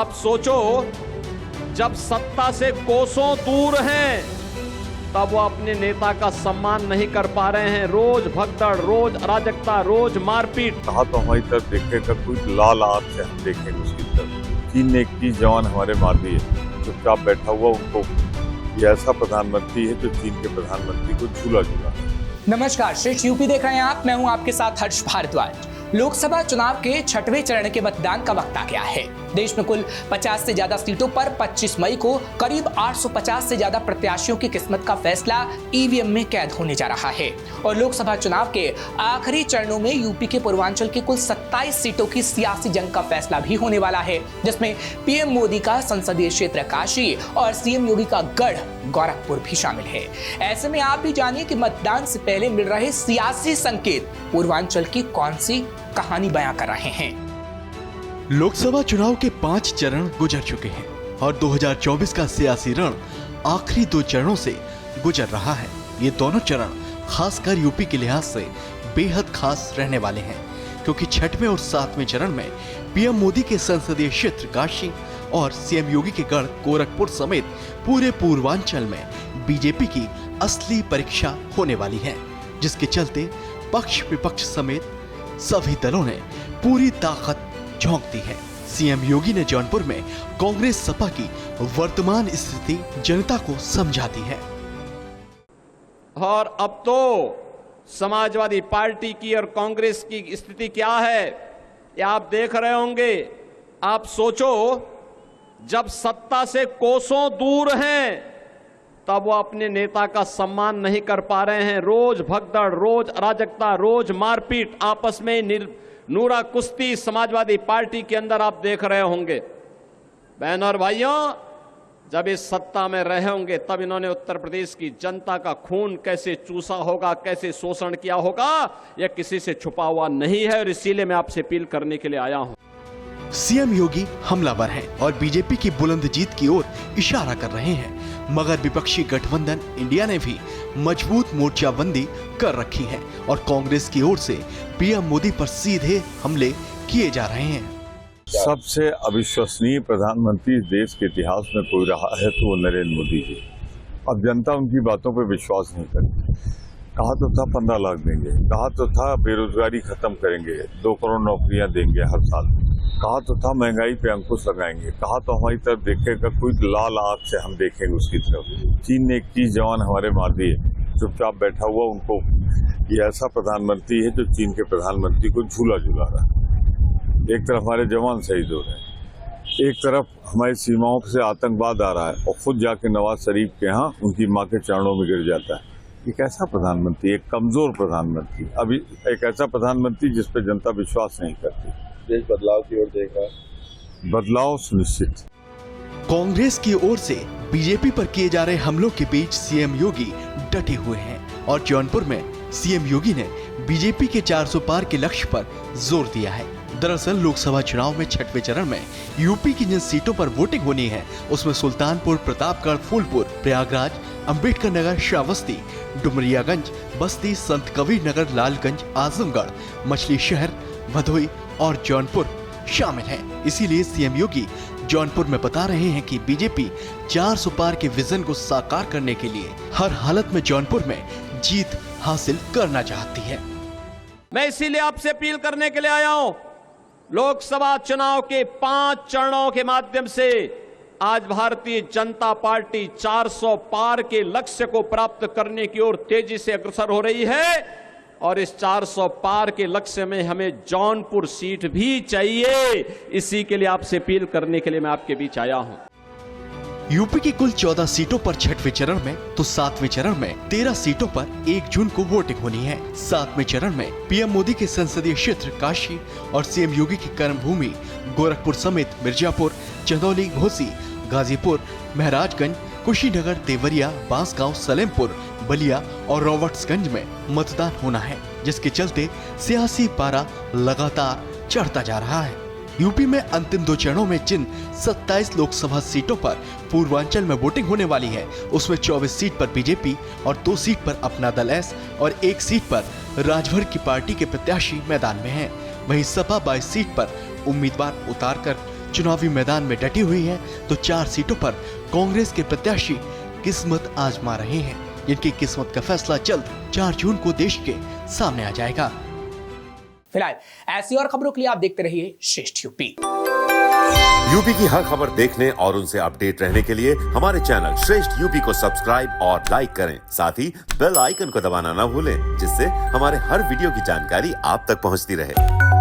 आप सोचो, जब सत्ता से कोसों दूर हैं तब वो अपने नेता का सम्मान नहीं कर पा रहे हैं। रोज भगदड़, रोज अराजकता, रोज मारपीट। कहा तो हमारी तरफ देखेगा, कोई लाल आंख से हम देखेंगे उसकी तरफ। चीन ने 21 जवान हमारे मार दिए, चुपचाप बैठा हुआ उनको। ये ऐसा प्रधानमंत्री है जो चीन के प्रधानमंत्री को झूला झूला। नमस्कार, श्रेष्ठ यूपी देख रहे हैं आप। मैं हूं आपके साथ हर्ष भारद्वाज। लोकसभा चुनाव के 6वें चरण के मतदान का वक्त आ गया है। देश में कुल 50 से ज्यादा सीटों पर 25 मई को करीब 850 से ज्यादा प्रत्याशियों की किस्मत का फैसला ईवीएम में कैद होने जा रहा है। और लोकसभा चुनाव के आखिरी चरणों में यूपी के पूर्वांचल की कुल 27 सीटों की सियासी जंग का फैसला भी होने वाला है, जिसमें पीएम मोदी का संसदीय क्षेत्र काशी और सीएम योगी का गढ़ गोरखपुर भी शामिल है। ऐसे में आप भी जानिए कि मतदान से पहले मिल रहे सियासी संकेत पूर्वांचल की कौन सी कहानी बयां कर रहे हैं। लोकसभा चुनाव के 5 चरण गुजर चुके हैं और 2024 का सियासी रण आखिरी 2 चरणों से गुजर रहा है। ये दोनों चरण खासकर यूपी के लिहाज से बेहद खास रहने वाले हैं, क्योंकि 6वें और 7वें चरण में पीएम मोदी के संसदीय क्षेत्र काशी और सीएम योगी के गढ़ गोरखपुर समेत पूरे पूर्वांचल में बीजेपी की असली परीक्षा होने वाली है, जिसके चलते पक्ष विपक्ष समेत सभी दलों ने पूरी ताकत झोंक दी है। सीएम योगी ने जौनपुर में कांग्रेस सपा की वर्तमान स्थिति जनता को समझा दी है। और अब तो समाजवादी पार्टी की और कांग्रेस की स्थिति क्या है, ये आप देख रहे होंगे। आप सोचो, जब सत्ता से कोसों दूर हैं तब वो अपने नेता का सम्मान नहीं कर पा रहे हैं। रोज भगदड़, रोज अराजकता, रोज मारपीट, आपस में नूरा कुश्ती समाजवादी पार्टी के अंदर आप देख रहे होंगे। बहनों और भाइयों, जब इस सत्ता में रहे होंगे तब इन्होंने उत्तर प्रदेश की जनता का खून कैसे चूसा होगा, कैसे शोषण किया होगा, यह किसी से छुपा हुआ नहीं है। और इसीलिए मैं आपसे अपील करने के लिए आया हूं। सीएम योगी हमलावर हैं और बीजेपी की बुलंद जीत की ओर इशारा कर रहे हैं, मगर विपक्षी गठबंधन इंडिया ने भी मजबूत मोर्चाबंदी कर रखी है और कांग्रेस की ओर से पीएम मोदी पर सीधे हमले किए जा रहे हैं। सबसे अविश्वसनीय प्रधानमंत्री देश के इतिहास में कोई रहा है तो वो नरेंद्र मोदी जी। अब जनता उनकी बातों पर विश्वास नहीं करती। कहा तो था 15 लाख देंगे, कहा तो था बेरोजगारी खत्म करेंगे, 2 करोड़ नौकरियां देंगे हर साल, कहा तो था महंगाई पे अंकुश लगाएंगे, कहा तो हमारी तरफ देखेगा, कोई लाल आंख से हम देखेंगे उसकी तरफ। चीन ने 21 जवान हमारे मार दिए, चुपचाप बैठा हुआ उनको। ये ऐसा प्रधानमंत्री है जो चीन के प्रधानमंत्री को झूला झूला रहा है। एक तरफ हमारे जवान शहीद हो रहे हैं, एक तरफ हमारी सीमाओं से आतंकवाद आ रहा है और खुद जाके नवाज शरीफ के यहाँ उनकी माँ के चरणों में गिर जाता है। एक ऐसा प्रधानमंत्री, एक कमजोर प्रधानमंत्री, अभी एक ऐसा प्रधानमंत्री जिस पे जनता विश्वास नहीं करती। देश बदलाव की ओर देख रहा है, बदलाव सुनिश्चित। कांग्रेस की ओर से बीजेपी पर किए जा रहे हमलों के बीच सीएम योगी डटे हुए हैं और जौनपुर में सीएम योगी ने बीजेपी के 400 पार के लक्ष्य पर जोर दिया है। दरअसल लोकसभा चुनाव में 6वें चरण में यूपी की जिन सीटों पर वोटिंग होनी है, उसमें सुल्तानपुर, प्रतापगढ़, फूलपुर, प्रयागराज, अंबेडकर नगर, श्रावस्ती, डुमरियागंज, बस्ती, संत कबीर नगर, लालगंज, आजमगढ़, मछली शहर, भदोई और जौनपुर शामिल हैं। इसीलिए सीएम योगी जौनपुर में बता रहे हैं कि बीजेपी 400 पार के विजन को साकार करने के लिए हर हालत में जौनपुर में जीत हासिल करना चाहती है। मैं इसीलिए आपसे अपील करने के लिए आया हूं। लोकसभा चुनाव के 5 चरणों के माध्यम से आज भारतीय जनता पार्टी 400 पार के लक्ष्य को प्राप्त करने की ओर तेजी से अग्रसर हो रही है और इस 400 पार के लक्ष्य में हमें जौनपुर सीट भी चाहिए। इसी के लिए आपसे अपील करने के लिए मैं आपके बीच आया हूं। यूपी की कुल 14 सीटों पर 6वें चरण में तो 7वें चरण में 13 सीटों पर 1 जून को वोटिंग होनी है। 7वें चरण में पीएम मोदी के संसदीय क्षेत्र काशी और सीएम योगी की कर्मभूमि गोरखपुर समेत मिर्जापुर, चंदौली, घोसी, गाजीपुर, महराजगंज, कुशीनगर, देवरिया, बांसगांव, सलेमपुर, बलिया और रॉबर्ट्सगंज में मतदान होना है, जिसके चलते सियासी पारा लगातार चढ़ता जा रहा है। यूपी में अंतिम 2 चरणों में जिन 27 लोकसभा सीटों पर पूर्वांचल में वोटिंग होने वाली है, उसमें 24 सीट पर बीजेपी और 2 सीट पर अपना दल एस और 1 सीट पर राजभर की पार्टी के प्रत्याशी मैदान में हैं। वहीं सपा 22 सीट पर उम्मीदवार उतारकर चुनावी मैदान में डटी हुई है तो 4 सीटों पर कांग्रेस के प्रत्याशी किस्मत आजमा रहे हैं, जिनकी किस्मत का फैसला जल्द 4 जून को देश के सामने आ जाएगा। फिलहाल ऐसी और खबरों के लिए आप देखते रहिए श्रेष्ठ यूपी। यूपी की हर खबर देखने और उनसे अपडेट रहने के लिए हमारे चैनल श्रेष्ठ यूपी को सब्सक्राइब और लाइक करें। साथ ही बेल आइकन को दबाना ना भूलें, जिससे हमारे हर वीडियो की जानकारी आप तक पहुंचती रहे।